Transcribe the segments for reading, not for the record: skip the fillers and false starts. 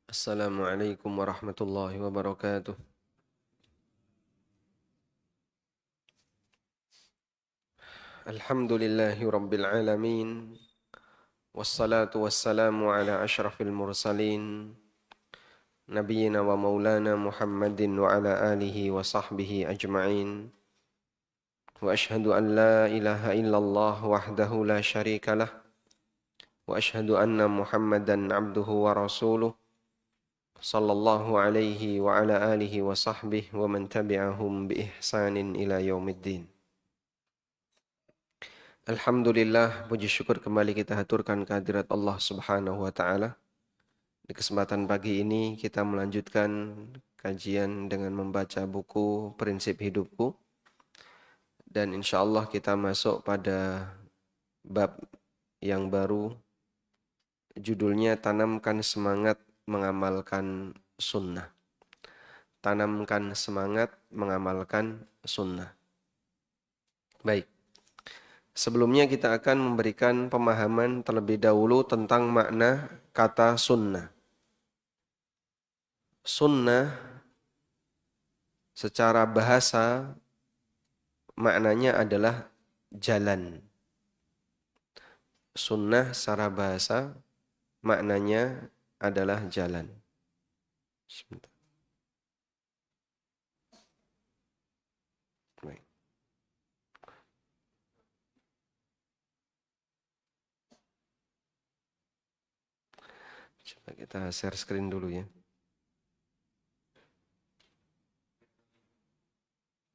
Assalamualaikum warahmatullahi wabarakatuh. Alhamdulillahi rabbil alamin. Wassalatu wassalamu ala ashrafil mursalin. Nabiyyina wa maulana Muhammadin wa ala alihi wa sahbihi ajma'in. Wa ashhadu an la ilaha illallah wahdahu la syarika lah. Wa ashhadu anna Muhammadan abduhu wa rasuluh. Sallallahu alaihi wa ala alihi wa sahbihi wa man tabi'ahum bi ihsanin ila yaumiddin. Alhamdulillah, puji syukur kembali kita haturkan kehadirat Allah Subhanahu wa taala. Di kesempatan pagi ini kita melanjutkan kajian dengan membaca buku Prinsip Hidupku. Dan insya Allah kita masuk pada bab yang baru, judulnya Tanamkan Semangat Mengamalkan Sunnah. Tanamkan semangat mengamalkan sunnah. Baik. Sebelumnya kita akan memberikan pemahaman terlebih dahulu tentang makna kata sunnah. Sunnah secara bahasa maknanya adalah jalan. Sunnah secara bahasa maknanya adalah jalan. Sebentar. Baik. Coba kita share screen dulu ya.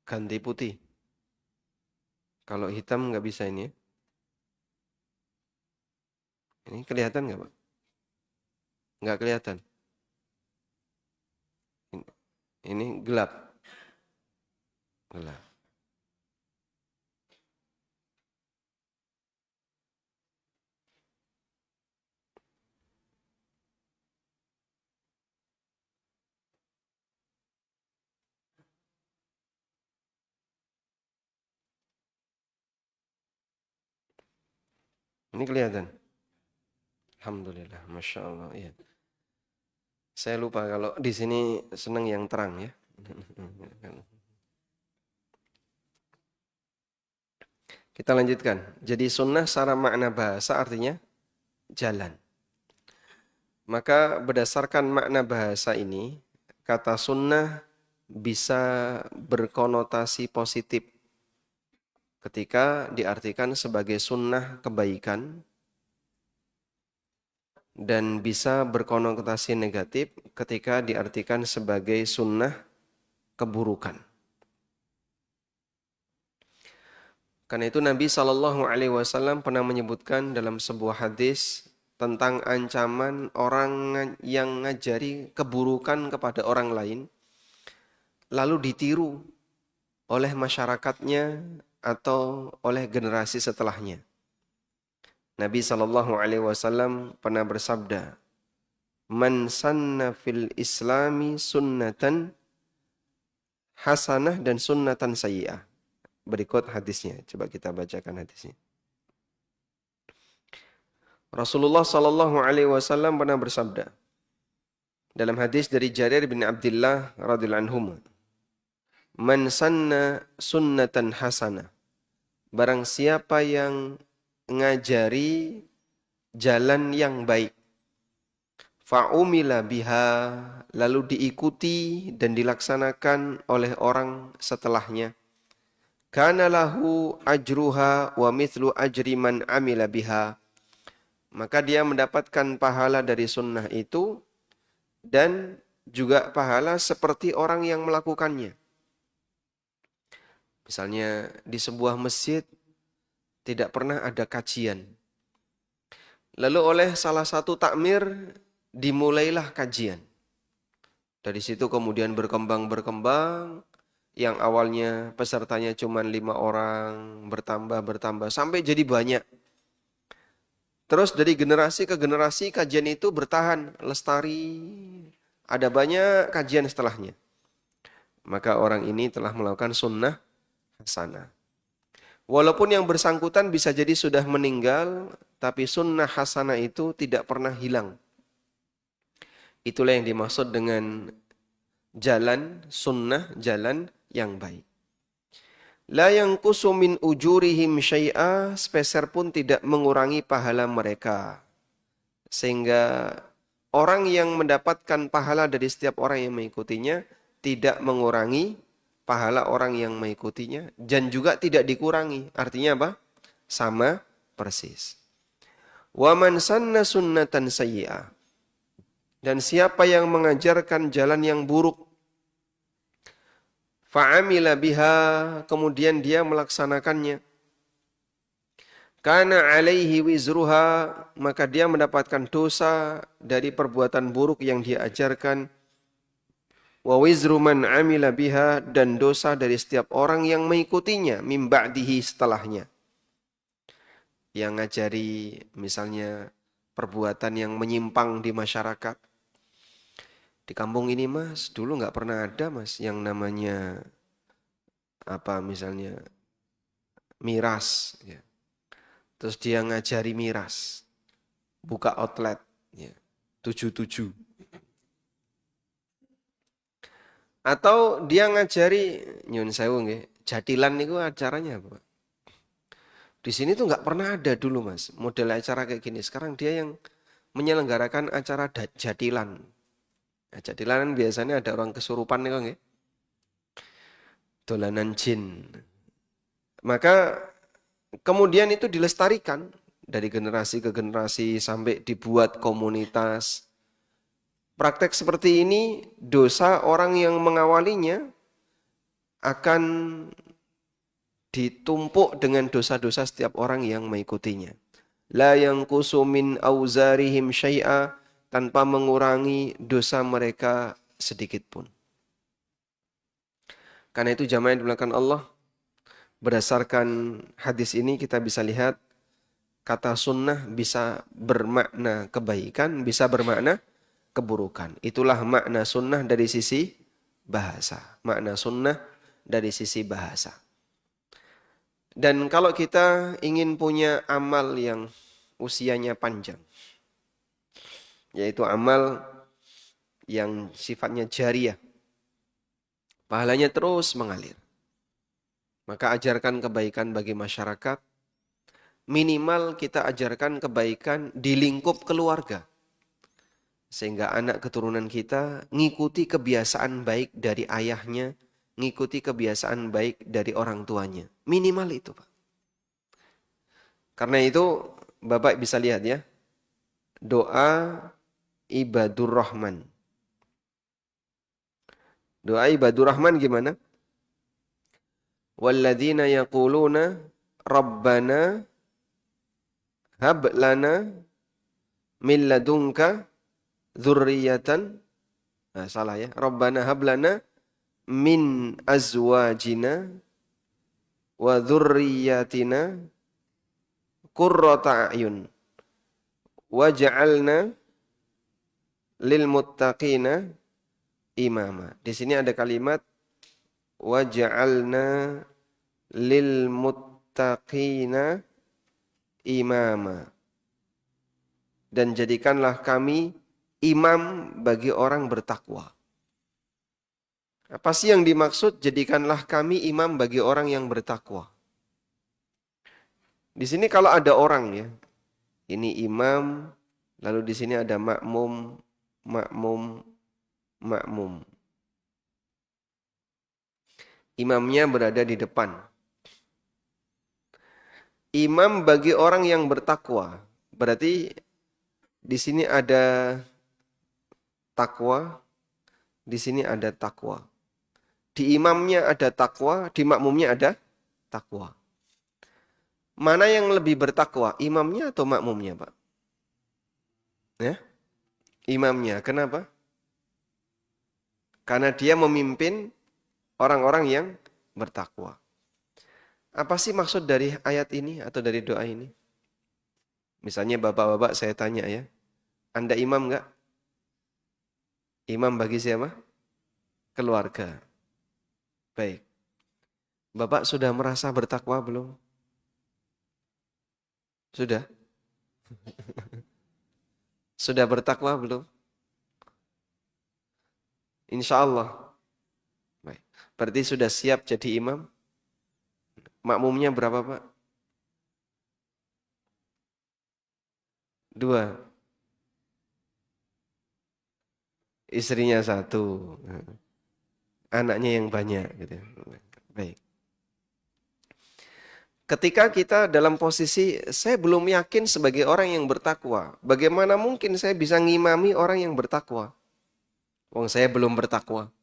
Ganti putih. Kalau hitam nggak bisa ini ya. Ini kelihatan nggak Pak? Nggak kelihatan. Ini gelap. Gelap. Ini kelihatan. Alhamdulillah, Masya Allah. Ya. Saya lupa kalau di sini senang yang terang ya. Kita lanjutkan. Jadi sunnah secara makna bahasa artinya jalan. Maka berdasarkan makna bahasa ini, kata sunnah bisa berkonotasi positif ketika diartikan sebagai sunnah kebaikan, dan bisa berkonotasi negatif ketika diartikan sebagai sunnah keburukan. Karena itu Nabi SAW pernah menyebutkan dalam sebuah hadis tentang ancaman orang yang ngajari keburukan kepada orang lain, lalu ditiru oleh masyarakatnya atau oleh generasi setelahnya. Nabi SAW pernah bersabda, "Man sanna fil islami sunnatan hasanah dan sunnatan sayyi'ah." Berikut hadisnya, coba kita bacakan hadisnya. Rasulullah SAW pernah bersabda dalam hadis dari Jarir bin Abdullah radhiyallahu anhu, "Man sanna sunnatan hasanah." Barang siapa yang ngajari jalan yang baik, fa'umila biha, lalu diikuti dan dilaksanakan oleh orang setelahnya, kana lahu ajruha wa mithlu ajri man amila biha, maka dia mendapatkan pahala dari sunnah itu dan juga pahala seperti orang yang melakukannya. Misalnya di sebuah masjid tidak pernah ada kajian. Lalu oleh salah satu takmir dimulailah kajian. Dari situ kemudian berkembang, yang awalnya pesertanya cuma 5 orang, bertambah, sampai jadi banyak. Terus dari generasi ke generasi kajian itu bertahan, lestari, ada banyak kajian setelahnya. Maka orang ini telah melakukan sunnah hasanah. Walaupun yang bersangkutan bisa jadi sudah meninggal, tapi sunnah hasanah itu tidak pernah hilang. Itulah yang dimaksud dengan jalan sunnah, jalan yang baik. La yanqusu min ujurihim syai'a, sepeser pun tidak mengurangi pahala mereka. Sehingga orang yang mendapatkan pahala dari setiap orang yang mengikutinya tidak mengurangi pahala orang yang mengikutinya dan juga tidak dikurangi. Artinya apa? Sama persis. Wa man sanna sunnatan sayyi'ah. Dan siapa yang mengajarkan jalan yang buruk, fa'amila biha, kemudian dia melaksanakannya, kana alaihi wizruha, maka dia mendapatkan dosa dari perbuatan buruk yang dia ajarkan, wa wizru man amila biha, dan dosa dari setiap orang yang mengikutinya, mim ba'dihi, setelahnya. Yang ngajari misalnya perbuatan yang menyimpang di masyarakat. Di kampung ini mas, dulu nggak pernah ada mas yang namanya apa misalnya miras. Ya. Terus dia ngajari miras, buka outlet, ya. 77. Atau dia ngajari nyun sewu nggih, jatilan niku acaranya apa? Di sini tuh nggak pernah ada dulu mas model acara kayak gini. Sekarang dia yang menyelenggarakan acara jatilan. Nah, jatilan kan biasanya ada orang kesurupan nih nggih, dolanan jin. Maka kemudian itu dilestarikan dari generasi ke generasi sampai dibuat komunitas. Praktek seperti ini, dosa orang yang mengawalinya akan ditumpuk dengan dosa-dosa setiap orang yang mengikutinya. La yanqusu min auzarihim syai'a, tanpa mengurangi dosa mereka sedikit pun. Karena itu jamaah yang dimuliakan Allah, berdasarkan hadis ini kita bisa lihat kata sunnah bisa bermakna kebaikan, bisa bermakna keburukan. Itulah makna sunnah dari sisi bahasa. Makna sunnah dari sisi bahasa. Dan kalau kita ingin punya amal yang usianya panjang, yaitu amal yang sifatnya jariyah, pahalanya terus mengalir. Maka ajarkan kebaikan bagi masyarakat, minimal kita ajarkan kebaikan di lingkup keluarga. Sehingga anak keturunan kita ngikuti kebiasaan baik dari ayahnya, ngikuti kebiasaan baik dari orang tuanya. Minimal itu, Pak. Karena itu Bapak bisa lihat ya, doa ibadur rahman. Doa ibadur rahman gimana? Walladzina yaquluna rabbana hab lana min ladunka dzurriyyatan. Nah, salah ya. Rabbana hab lana min azwajina wa dzurriyyatina qurrata a'yun waj'alna lil muttaqina imama. Di sini ada kalimat waj'alna lil muttaqina imama. Dan jadikanlah kami imam bagi orang bertakwa. Apa sih yang dimaksud jadikanlah kami imam bagi orang yang bertakwa? Di sini kalau ada orang ya, ini imam, lalu di sini ada makmum, makmum, makmum. Imamnya berada di depan. Imam bagi orang yang bertakwa. Berarti di sini ada takwa, di sini ada takwa. Di imamnya ada takwa, di makmumnya ada takwa. Mana yang lebih bertakwa, imamnya atau makmumnya, Pak? Ya? Imamnya. Kenapa? Karena dia memimpin orang-orang yang bertakwa. Apa sih maksud dari ayat ini atau dari doa ini? Misalnya bapak-bapak saya tanya ya, Anda imam enggak? Imam bagi siapa? Keluarga. Baik. Bapak sudah merasa bertakwa belum? Sudah? Sudah bertakwa belum? Insya Allah. Baik. Berarti sudah siap jadi imam? Makmumnya berapa, Pak? 2. Istrinya 1. Anaknya yang banyak gitu. Baik. Ketika kita dalam posisi saya belum yakin sebagai orang yang bertakwa, bagaimana mungkin saya bisa ngimami orang yang bertakwa? Wong saya belum bertakwa.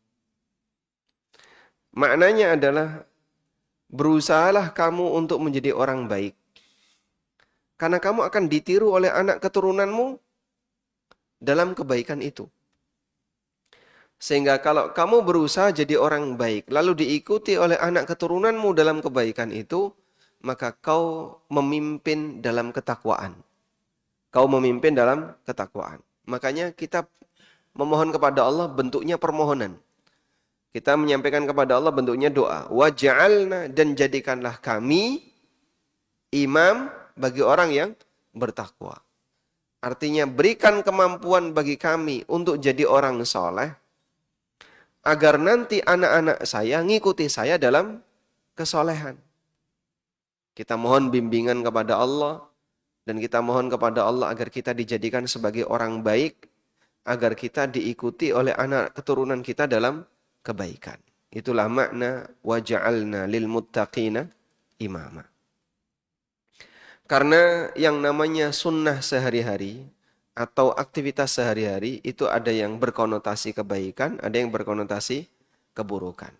Maknanya adalah berusahalah kamu untuk menjadi orang baik. Karena kamu akan ditiru oleh anak keturunanmu dalam kebaikan itu. Sehingga kalau kamu berusaha jadi orang baik, lalu diikuti oleh anak keturunanmu dalam kebaikan itu, maka kau memimpin dalam ketakwaan. Kau memimpin dalam ketakwaan. Makanya kita memohon kepada Allah bentuknya permohonan. Kita menyampaikan kepada Allah bentuknya doa. Waj'alna, dan jadikanlah kami imam bagi orang yang bertakwa. Artinya berikan kemampuan bagi kami untuk jadi orang soleh, agar nanti anak-anak saya ngikuti saya dalam kesolehan. Kita mohon bimbingan kepada Allah, dan kita mohon kepada Allah agar kita dijadikan sebagai orang baik, agar kita diikuti oleh anak keturunan kita dalam kebaikan. Itulah makna waja'alna lil muttaqina imama. Karena yang namanya sunnah sehari-hari atau aktivitas sehari-hari itu ada yang berkonotasi kebaikan, ada yang berkonotasi keburukan.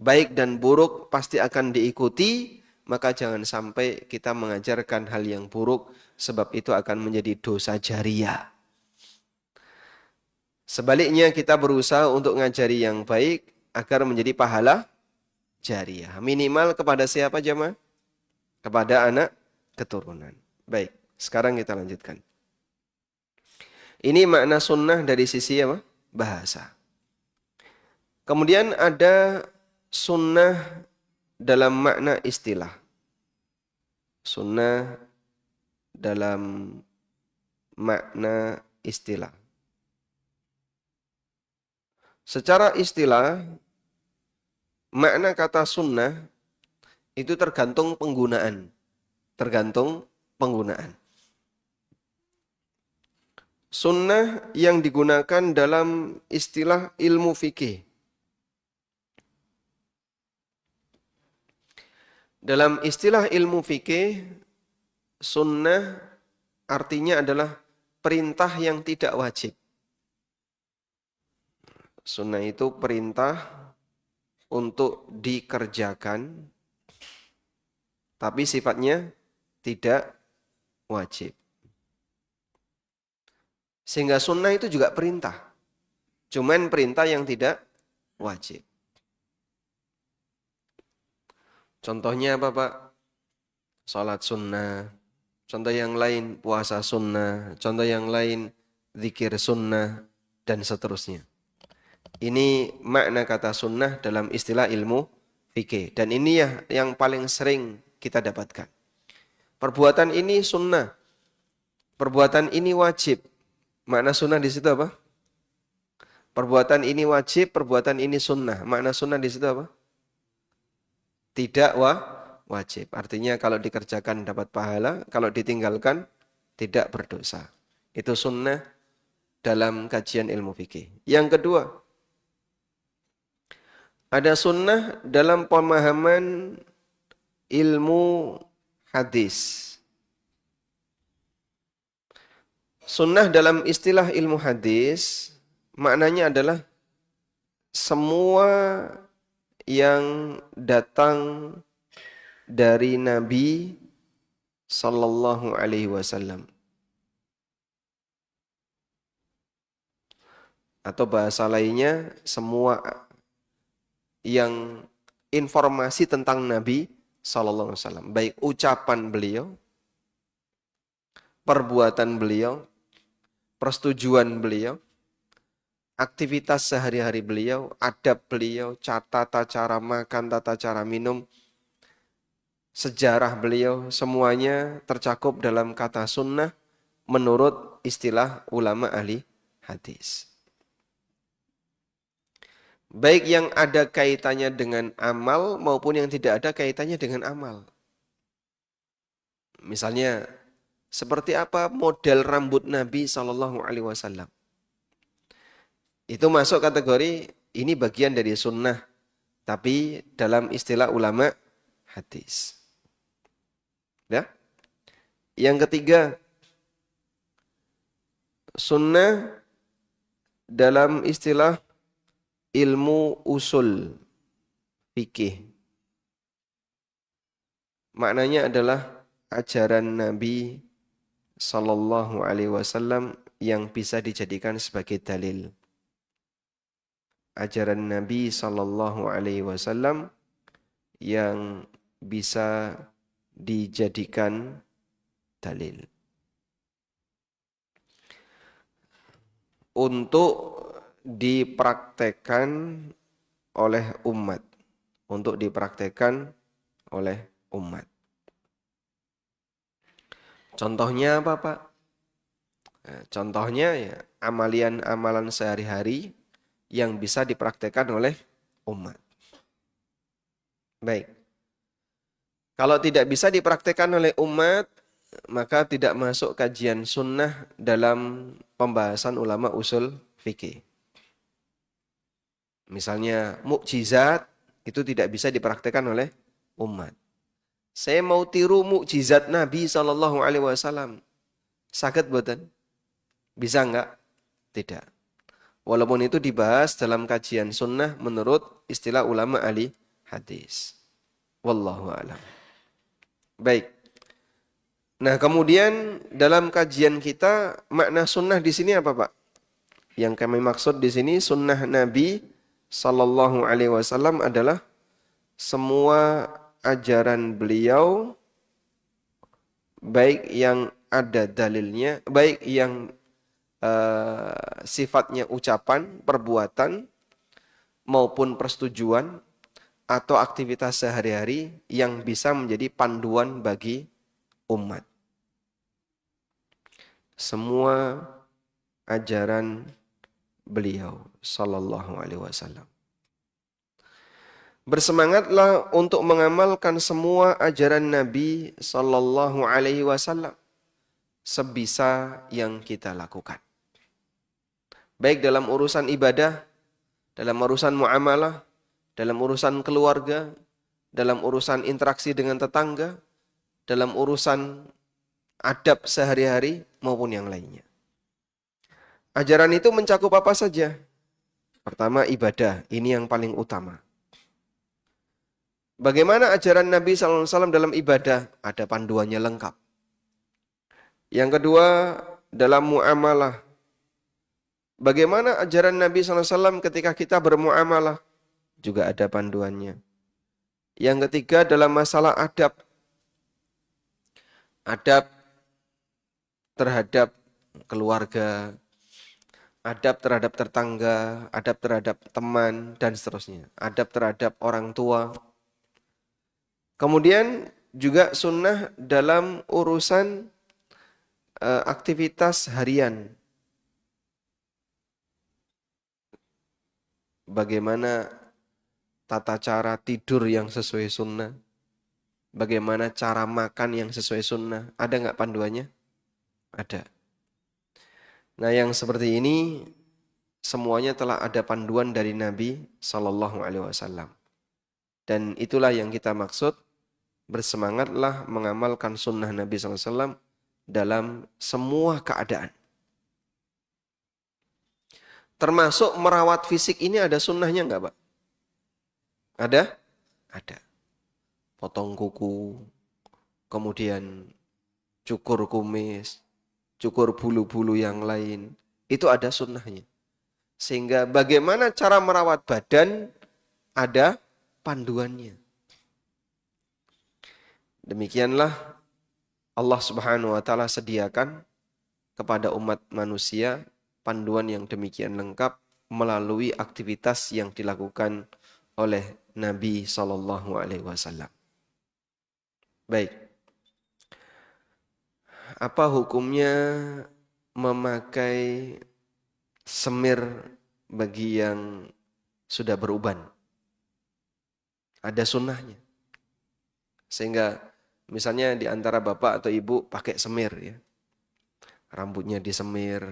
Baik dan buruk pasti akan diikuti, maka jangan sampai kita mengajarkan hal yang buruk, sebab itu akan menjadi dosa jariah. Sebaliknya kita berusaha untuk ngajari yang baik agar menjadi pahala jariah. Minimal kepada siapa jemaah? Kepada anak keturunan. Baik, sekarang kita lanjutkan. Ini makna sunnah dari sisi apa? Bahasa. Kemudian ada sunnah dalam makna istilah. Sunnah dalam makna istilah. Secara istilah, makna kata sunnah itu tergantung penggunaan. Tergantung penggunaan. Sunnah yang digunakan dalam istilah ilmu fikih. Dalam istilah ilmu fikih, sunnah artinya adalah perintah yang tidak wajib. Sunnah itu perintah untuk dikerjakan, tapi sifatnya tidak wajib. Sehingga sunnah itu juga perintah. Cuman perintah yang tidak wajib. Contohnya apa, Pak? Salat sunnah. Contoh yang lain puasa sunnah. Contoh yang lain zikir sunnah. Dan seterusnya. Ini makna kata sunnah dalam istilah ilmu fikih. Dan ini ya yang paling sering kita dapatkan. Perbuatan ini sunnah. Perbuatan ini wajib. Makna sunnah di situ apa? Perbuatan ini wajib, perbuatan ini sunnah. Makna sunnah di situ apa? Tidak wajib. Artinya kalau dikerjakan dapat pahala, kalau ditinggalkan tidak berdosa. Itu sunnah dalam kajian ilmu fikih. Yang kedua, ada sunnah dalam pemahaman ilmu hadis. Sunnah dalam istilah ilmu hadis, maknanya adalah semua yang datang dari Nabi Sallallahu Alaihi Wasallam. Atau bahasa lainnya, semua yang informasi tentang Nabi Sallallahu Alaihi Wasallam. Baik ucapan beliau, perbuatan beliau, persetujuan beliau, aktivitas sehari-hari beliau, adab beliau, tata cara makan, tata cara minum. sejarah beliau, semuanya tercakup dalam kata sunnah menurut istilah ulama ahli hadis. Baik yang ada kaitannya dengan amal maupun yang tidak ada kaitannya dengan amal. Misalnya, seperti apa model rambut Nabi Shallallahu Alaihi Wasallam? Itu masuk kategori ini bagian dari sunnah, tapi dalam istilah ulama hadis. Ya. Yang ketiga, sunnah dalam istilah ilmu usul fikih. Maknanya adalah ajaran Nabi Sallallahu Alaihi Wasallam yang bisa dijadikan sebagai dalil. Ajaran Nabi Sallallahu Alaihi Wasallam yang bisa dijadikan dalil. Untuk dipraktekkan oleh umat. Untuk dipraktekkan oleh umat. Contohnya apa, Pak? Nah, contohnya ya amalan sehari-hari yang bisa dipraktekkan oleh umat. Baik. Kalau tidak bisa dipraktekkan oleh umat, maka tidak masuk kajian sunnah dalam pembahasan ulama usul fikih. Misalnya mukjizat itu tidak bisa dipraktekkan oleh umat. Saya mau tiru mukjizat Nabi Shallallahu Alaihi Wasallam. Saged boten? Bisa enggak? Tidak. Walaupun itu dibahas dalam kajian sunnah menurut istilah ulama ahli hadis. Wallahu a'lam. Baik. Nah, kemudian dalam kajian kita makna sunnah di sini apa, Pak? Yang kami maksud di sini sunnah Nabi Sallallahu Alaihi Wasallam adalah semua ajaran beliau, baik yang ada dalilnya, baik yang sifatnya ucapan, perbuatan, maupun persetujuan atau aktivitas sehari-hari yang bisa menjadi panduan bagi umat. Semua ajaran beliau Sallallahu Alaihi Wasallam. Bersemangatlah untuk mengamalkan semua ajaran Nabi Sallallahu Alaihi Wasallam sebisa yang kita lakukan. Baik dalam urusan ibadah, dalam urusan muamalah, dalam urusan keluarga, dalam urusan interaksi dengan tetangga, dalam urusan adab sehari-hari maupun yang lainnya. Ajaran itu mencakup apa saja? Pertama, ibadah. Ini yang paling utama. Bagaimana ajaran Nabi SAW dalam ibadah? Ada panduannya lengkap. Yang kedua, dalam muamalah. Bagaimana ajaran Nabi SAW ketika kita bermuamalah? Juga ada panduannya. Yang ketiga, dalam masalah adab. Adab terhadap keluarga, adab terhadap tetangga, adab terhadap teman, dan seterusnya. Adab terhadap orang tua. Kemudian juga sunnah dalam urusan aktivitas harian. Bagaimana tata cara tidur yang sesuai sunnah. Bagaimana cara makan yang sesuai sunnah. Ada nggak panduannya? Ada. Nah, yang seperti ini semuanya telah ada panduan dari Nabi Sallallahu Alaihi Wasallam. Dan itulah yang kita maksud, bersemangatlah mengamalkan sunnah Nabi Sallallahu Alaihi Wasallam dalam semua keadaan. Termasuk merawat fisik ini ada sunnahnya enggak, Pak? Ada? Ada. Potong kuku, kemudian cukur kumis, cukur bulu-bulu yang lain. Itu ada sunnahnya. Sehingga bagaimana cara merawat badan ada panduannya. Demikianlah Allah Subhanahu wa taala sediakan kepada umat manusia panduan yang demikian lengkap melalui aktivitas yang dilakukan oleh Nabi Sallallahu Alaihi Wasallam. Baik. Apa hukumnya memakai semir bagi yang sudah beruban? Ada sunnahnya. Sehingga misalnya di antara bapak atau ibu pakai semir ya. Rambutnya disemir.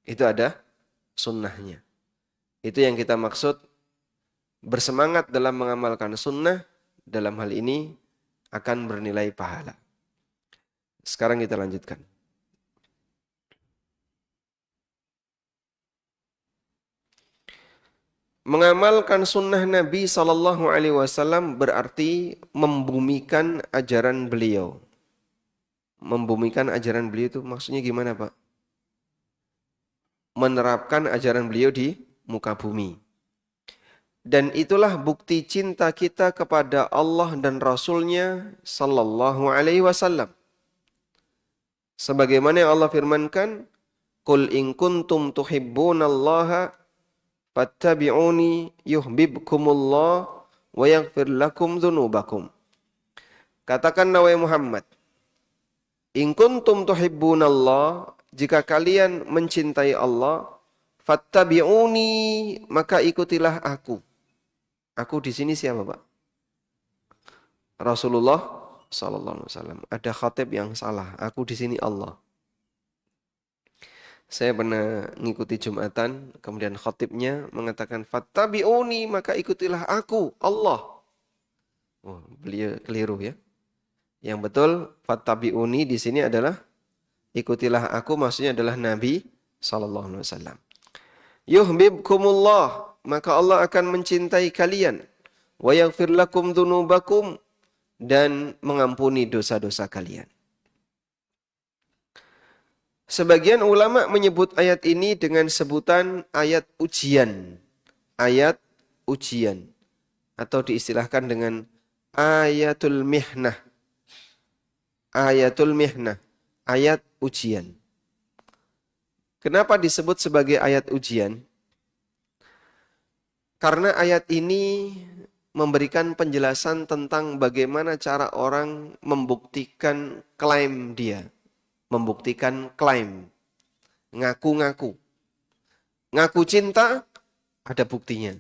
Itu ada sunnahnya. Itu yang kita maksud bersemangat dalam mengamalkan sunnah. Dalam hal ini akan bernilai pahala. Sekarang kita lanjutkan. Mengamalkan sunnah Nabi Sallallahu Alaihi Wasallam berarti membumikan ajaran beliau. Membumikan ajaran beliau itu maksudnya gimana, Pak? Menerapkan ajaran beliau di muka bumi. Dan itulah bukti cinta kita kepada Allah dan Rasul-Nya Sallallahu Alaihi Wasallam. Sebagaimana yang Allah firmankan, "Qul in kuntum tuhibbunallaha fattabi'uni yuhibbukumullah wa yaghfir lakum dzunubakum." Katakan wahai Muhammad, in kuntum tuhibbunallah, jika kalian mencintai Allah, fattabi'uni, maka ikutilah aku. Aku di sini siapa, Pak? Rasulullah sallallahu alaihi wasallam. Ada khatib yang salah. Aku di sini Allah. Saya pernah ngikuti Jumatan, kemudian khatibnya mengatakan fattabi'uni, maka ikutilah aku, Allah. Oh, beliau keliru ya. Yang betul fattabi'uni di sini adalah ikutilah aku, maksudnya adalah Nabi sallallahu alaihi wasallam. Yuhibbukumullah, maka Allah akan mencintai kalian. Wa yaghfir lakum dzunubakum, dan mengampuni dosa-dosa kalian. Sebagian ulama menyebut ayat ini dengan sebutan ayat ujian. Ayat ujian. Atau diistilahkan dengan ayatul mihnah. Ayatul mihnah. Ayat ujian. Kenapa disebut sebagai ayat ujian? Karena ayat ini memberikan penjelasan tentang bagaimana cara orang membuktikan klaim dia. Membuktikan klaim. Ngaku-ngaku. Ngaku cinta, ada buktinya.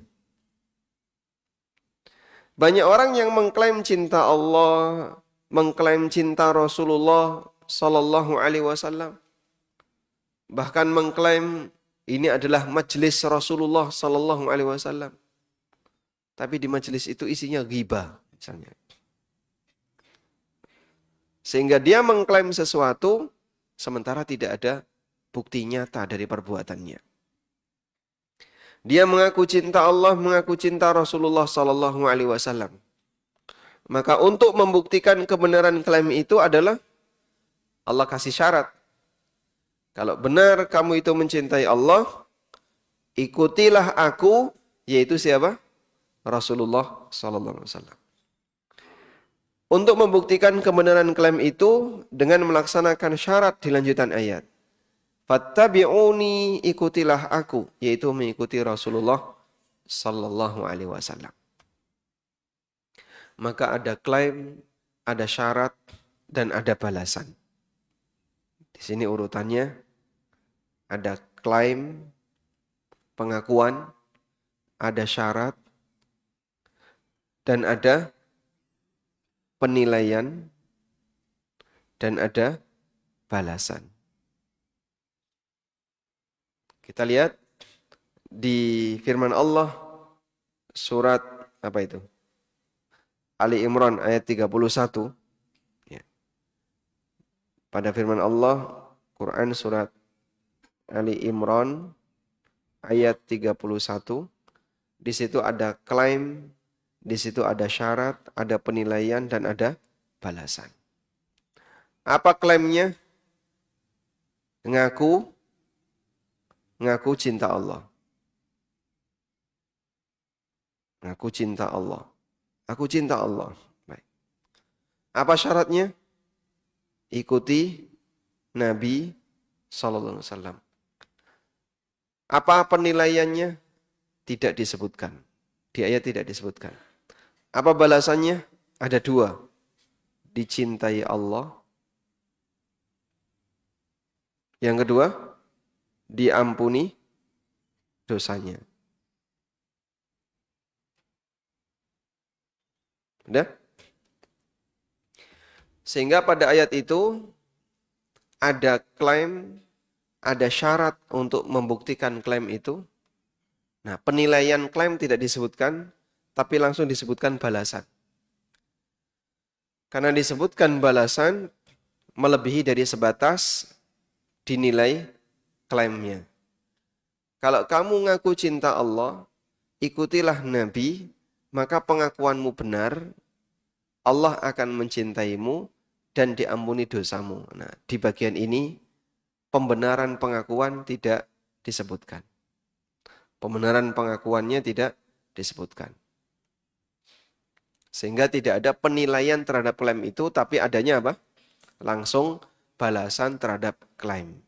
Banyak orang yang mengklaim cinta Allah, mengklaim cinta Rasulullah Sallallahu Alaihi Wasallam. Bahkan mengklaim ini adalah majelis Rasulullah Sallallahu Alaihi Wasallam. Tapi di majelis itu isinya ghibah, misalnya. Sehingga dia mengklaim sesuatu, sementara tidak ada bukti nyata dari perbuatannya. Dia mengaku cinta Allah, mengaku cinta Rasulullah Sallallahu Alaihi Wasallam. Maka untuk membuktikan kebenaran klaim itu adalah Allah kasih syarat. Kalau benar kamu itu mencintai Allah, ikutilah aku, yaitu siapa? Rasulullah Sallallahu Alaihi Wasallam. Untuk membuktikan kebenaran klaim itu dengan melaksanakan syarat di lanjutan ayat. Fattabi'uni, ikutilah aku, yaitu mengikuti Rasulullah Sallallahu Alaihi Wasallam. Maka ada klaim, ada syarat, dan ada balasan. Di sini urutannya. Ada klaim, pengakuan, ada syarat, dan ada penilaian, dan ada balasan. Kita lihat di firman Allah surat apa itu? Ali Imran ayat 31. Ya. Pada firman Allah, Quran surat Ali Imran ayat 31. Di situ ada klaim, di situ ada syarat, ada penilaian, dan ada balasan. Apa klaimnya? Ngaku cinta Allah. Ngaku cinta Allah. Aku cinta Allah. Baik. Apa syaratnya? Ikuti Nabi Sallallahu Alaihi Wasallam. Apa penilaiannya? Tidak disebutkan. Di ayat tidak disebutkan. Apa balasannya? Ada dua. dicintai Allah. Yang kedua, diampuni dosanya. Udah? Sehingga pada ayat itu ada klaim, ada syarat untuk membuktikan klaim itu. Nah, penilaian klaim tidak disebutkan, tapi langsung disebutkan balasan. Karena disebutkan balasan melebihi dari sebatas dinilai klaimnya. Kalau kamu ngaku cinta Allah, ikutilah Nabi, maka pengakuanmu benar, Allah akan mencintaimu dan diampuni dosamu. Nah, di bagian ini pembenaran pengakuan tidak disebutkan. Pembenaran pengakuannya tidak disebutkan. Sehingga tidak ada penilaian terhadap klaim itu, tapi adanya apa? Langsung balasan terhadap klaim.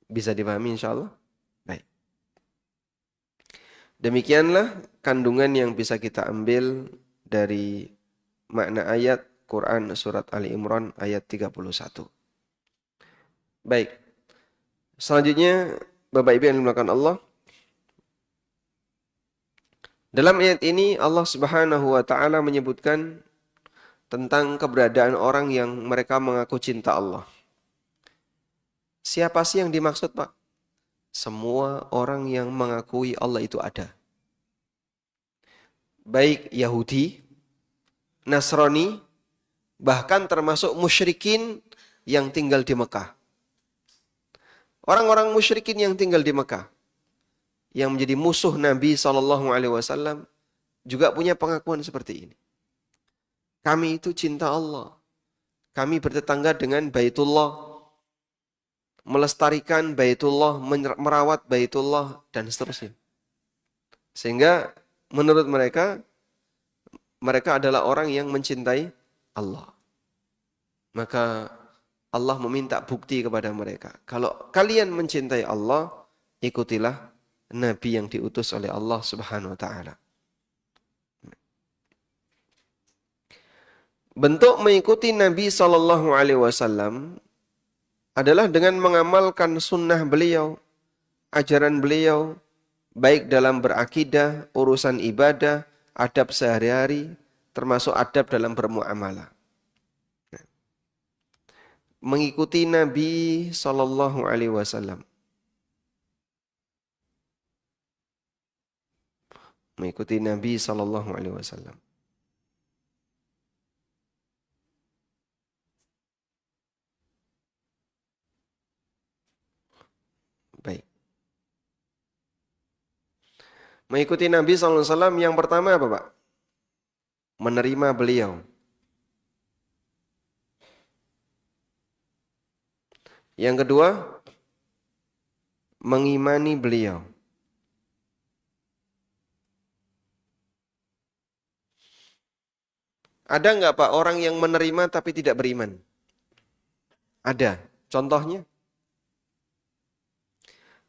Bisa dipahami insya Allah? Baik. Demikianlah kandungan yang bisa kita ambil dari makna ayat Quran surat Ali Imran ayat 31. Baik. Selanjutnya, Bapak Ibu yang dimuliakan Allah, dalam ayat ini Allah Subhanahu wa taala menyebutkan tentang keberadaan orang yang mereka mengaku cinta Allah. Siapa sih yang dimaksud, Pak? Semua orang yang mengakui Allah itu ada. Baik Yahudi, Nasrani, bahkan termasuk musyrikin yang tinggal di Mekah. Orang-orang musyrikin yang tinggal di Mekah, yang menjadi musuh Nabi SAW, juga punya pengakuan seperti ini. Kami itu cinta Allah. Kami bertetangga dengan Baitullah, melestarikan Baitullah, merawat Baitullah, dan seterusnya. Sehingga menurut mereka, mereka adalah orang yang mencintai Allah. Maka Allah meminta bukti kepada mereka. Kalau kalian mencintai Allah, ikutilah Nabi yang diutus oleh Allah Subhanahu wa taala. Bentuk mengikuti Nabi SAW adalah dengan mengamalkan sunnah beliau, ajaran beliau, baik dalam berakidah, urusan ibadah, adab sehari-hari, termasuk adab dalam bermuamalah. Mengikuti Nabi SAW. Mengikuti Nabi SAW. Baik. Mengikuti Nabi SAW yang pertama apa, Pak? Menerima beliau. Yang kedua, mengimani beliau. Ada nggak Pak orang yang menerima tapi tidak beriman? Ada. Contohnya,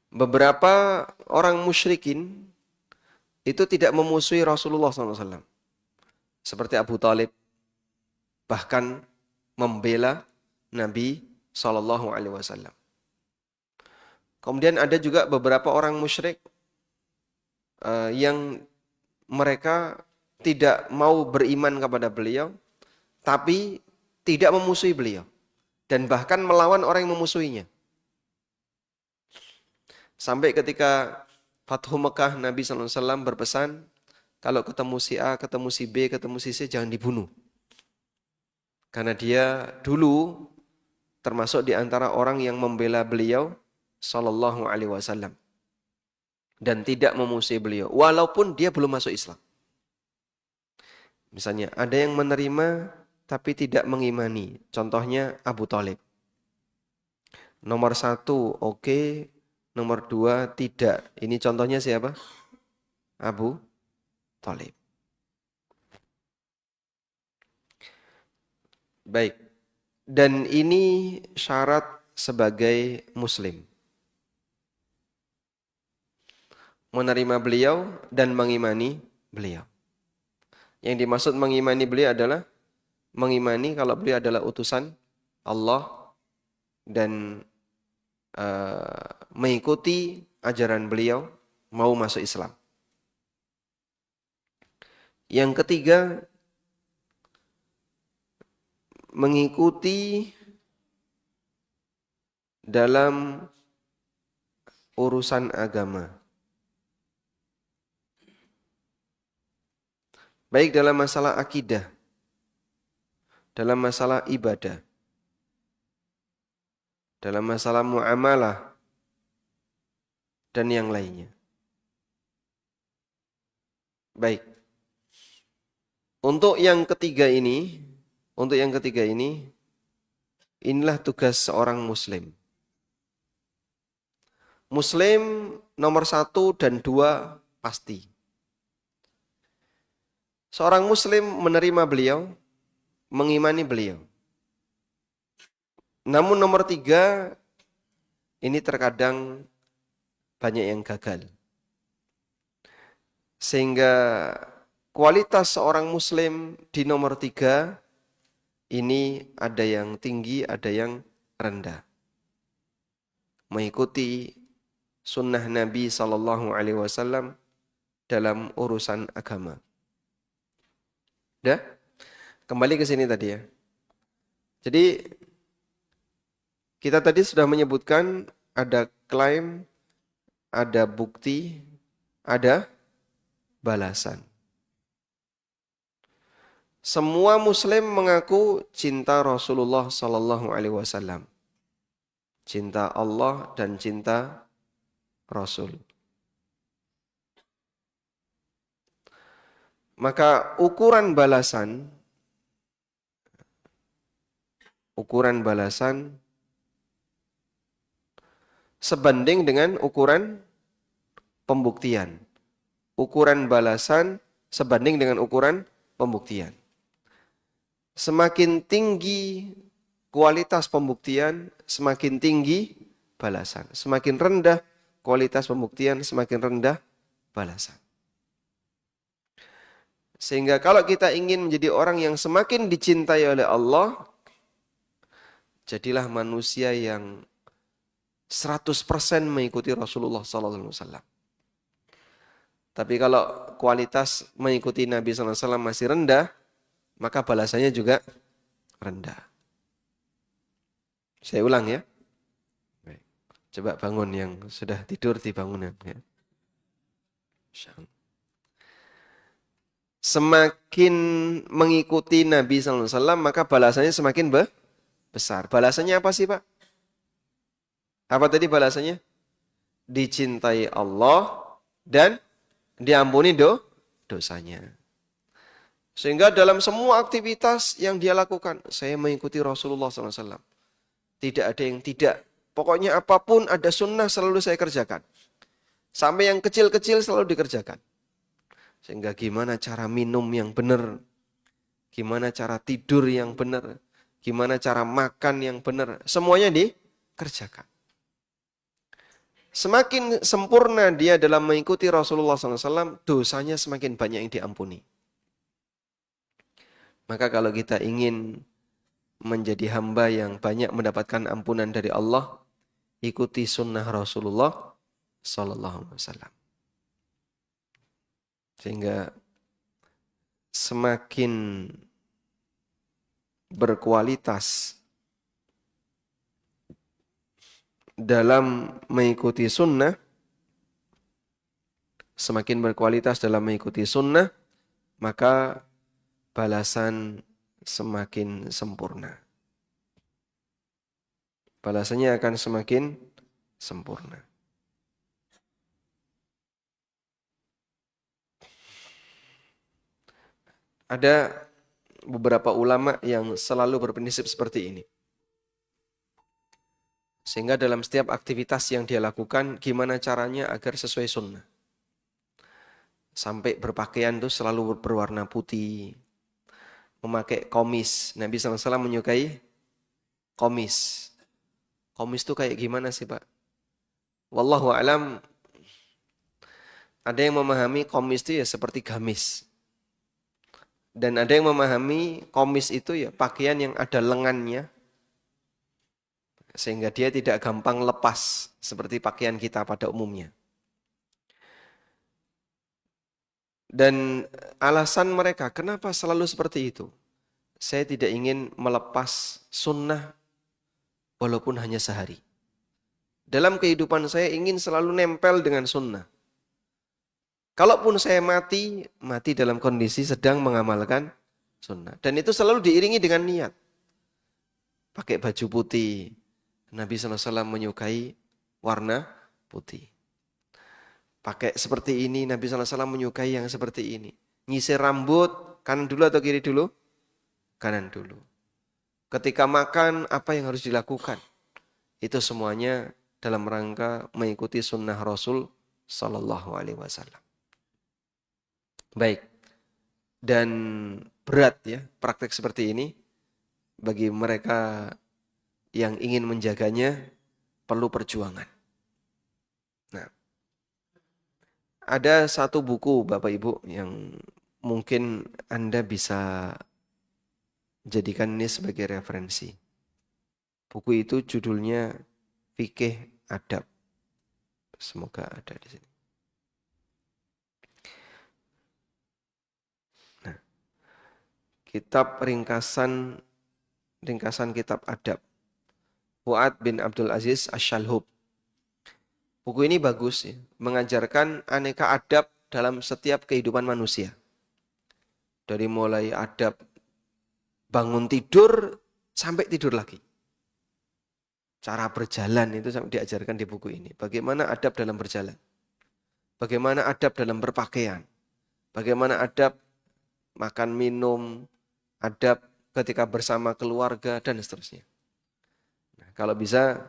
beberapa orang musyrikin itu tidak memusuhi Rasulullah SAW. Seperti Abu Talib. Bahkan membela Nabi SAW. Kemudian ada juga beberapa orang musyrik yang mereka tidak mau beriman kepada beliau, tapi tidak memusuhi beliau. Dan bahkan melawan orang yang memusuhinya. Sampai ketika Fathu Mekah, Nabi SAW berpesan, kalau ketemu si A, ketemu si B, ketemu si C, jangan dibunuh. Karena dia dulu termasuk di antara orang yang membela beliau Sallallahu Alaihi Wasallam. Dan tidak memusuhi beliau, walaupun dia belum masuk Islam. Misalnya, ada yang menerima tapi tidak mengimani. Contohnya Abu Talib. Nomor 1, oke. Nomor 2, tidak. Ini contohnya siapa? Abu Talib. Baik. Dan ini syarat sebagai muslim. Menerima beliau dan mengimani beliau. Yang dimaksud mengimani beliau adalah mengimani kalau beliau adalah utusan Allah dan mengikuti ajaran beliau, mau masuk Islam. Yang ketiga, mengikuti dalam urusan agama. Baik dalam masalah akidah, dalam masalah ibadah, dalam masalah muamalah, dan yang lainnya. Baik. Untuk yang ketiga ini, inilah tugas seorang muslim. Muslim nomor 1 dan 2 pasti. Seorang muslim menerima beliau, mengimani beliau. Namun nomor 3, ini terkadang banyak yang gagal. Sehingga kualitas seorang muslim di nomor 3, ini ada yang tinggi, ada yang rendah. Mengikuti sunnah Nabi SAW dalam urusan agama. Dah? Kembali ke sini tadi ya. Jadi kita tadi sudah menyebutkan ada klaim, ada bukti, ada balasan. Semua muslim mengaku cinta Rasulullah SAW. Cinta Allah dan cinta Rasul. Maka ukuran balasan sebanding dengan ukuran pembuktian. Ukuran balasan sebanding dengan ukuran pembuktian. Semakin tinggi kualitas pembuktian, semakin tinggi balasan. Semakin rendah kualitas pembuktian, semakin rendah balasan. Sehingga kalau kita ingin menjadi orang yang semakin dicintai oleh Allah, jadilah manusia yang 100% mengikuti Rasulullah SAW. Tapi kalau kualitas mengikuti Nabi SAW masih rendah, maka balasannya juga rendah. Saya ulang ya. Baik. Coba bangun yang sudah tidur dibangun ya. Semakin mengikuti Nabi SAW, maka balasannya semakin besar. Balasannya apa sih Pak? Apa tadi balasannya? Dicintai Allah dan diampuni dosanya. Sehingga dalam semua aktivitas yang dia lakukan, saya mengikuti Rasulullah SAW. Tidak ada yang tidak. Pokoknya apapun ada sunnah selalu saya kerjakan. Sampai yang kecil-kecil selalu dikerjakan. Sehingga gimana cara minum yang benar, gimana cara tidur yang benar, gimana cara makan yang benar, semuanya dikerjakan. Semakin sempurna dia dalam mengikuti Rasulullah SAW, dosanya semakin banyak yang diampuni. Maka kalau kita ingin menjadi hamba yang banyak mendapatkan ampunan dari Allah, ikuti sunnah Rasulullah SAW. Sehingga semakin berkualitas dalam mengikuti sunnah, maka balasan semakin sempurna. Balasannya akan semakin sempurna. Ada beberapa ulama yang selalu berprinsip seperti ini. Sehingga dalam setiap aktivitas yang dia lakukan, gimana caranya agar sesuai sunnah. Sampai berpakaian itu selalu berwarna putih. Memakai komis. Nabi SAW menyukai komis. Komis itu kayak gimana sih Pak? Wallahu a'lam. Ada yang memahami komis itu ya seperti gamis. Dan ada yang memahami komis itu ya pakaian yang ada lengannya, sehingga dia tidak gampang lepas seperti pakaian kita pada umumnya. Dan alasan mereka kenapa selalu seperti itu? Saya tidak ingin melepas sunnah walaupun hanya sehari. Dalam kehidupan saya ingin selalu nempel dengan sunnah. Kalaupun saya mati dalam kondisi sedang mengamalkan sunnah. Dan itu selalu diiringi dengan niat. Pakai baju putih. Nabi SAW menyukai warna putih. Pakai seperti ini, Nabi SAW menyukai yang seperti ini. Nyisir rambut, kanan dulu atau kiri dulu? Kanan dulu. Ketika makan, apa yang harus dilakukan? Itu semuanya dalam rangka mengikuti sunnah Rasul Sallallahu Alaihi Wasallam. Baik. Dan berat ya praktek seperti ini bagi mereka yang ingin menjaganya perlu perjuangan. Nah, ada satu buku Bapak Ibu yang mungkin Anda bisa jadikan ini sebagai referensi. Buku itu judulnya Fikih Adab. Semoga ada di sini. Nah, kitab ringkasan kitab adab. Fuad bin Abdul Aziz Asy-Syalhub. Buku ini bagus ya, mengajarkan aneka adab dalam setiap kehidupan manusia. Dari mulai adab bangun tidur sampai tidur lagi. Cara berjalan itu diajarkan di buku ini. Bagaimana adab dalam berjalan. Bagaimana adab dalam berpakaian. Bagaimana adab makan minum. Adab ketika bersama keluarga dan seterusnya. Nah, kalau bisa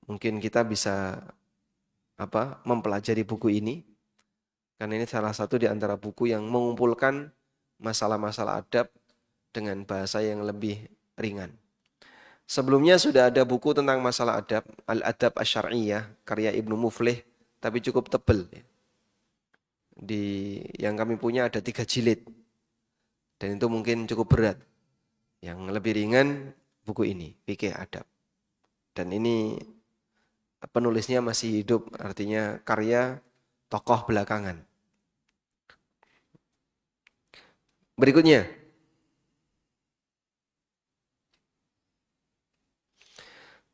mungkin kita bisa mempelajari buku ini. Karena ini salah satu di antara buku yang mengumpulkan masalah-masalah adab dengan bahasa yang lebih ringan. Sebelumnya sudah ada buku tentang masalah adab, Al-Adab Asy-Syar'iyyah, karya Ibnu Muflih, tapi cukup tebal. Yang kami punya ada 3 jilid. Dan itu mungkin cukup berat. Yang lebih ringan buku ini, Fikih Adab. Dan ini penulisnya masih hidup, artinya karya tokoh belakangan. Berikutnya.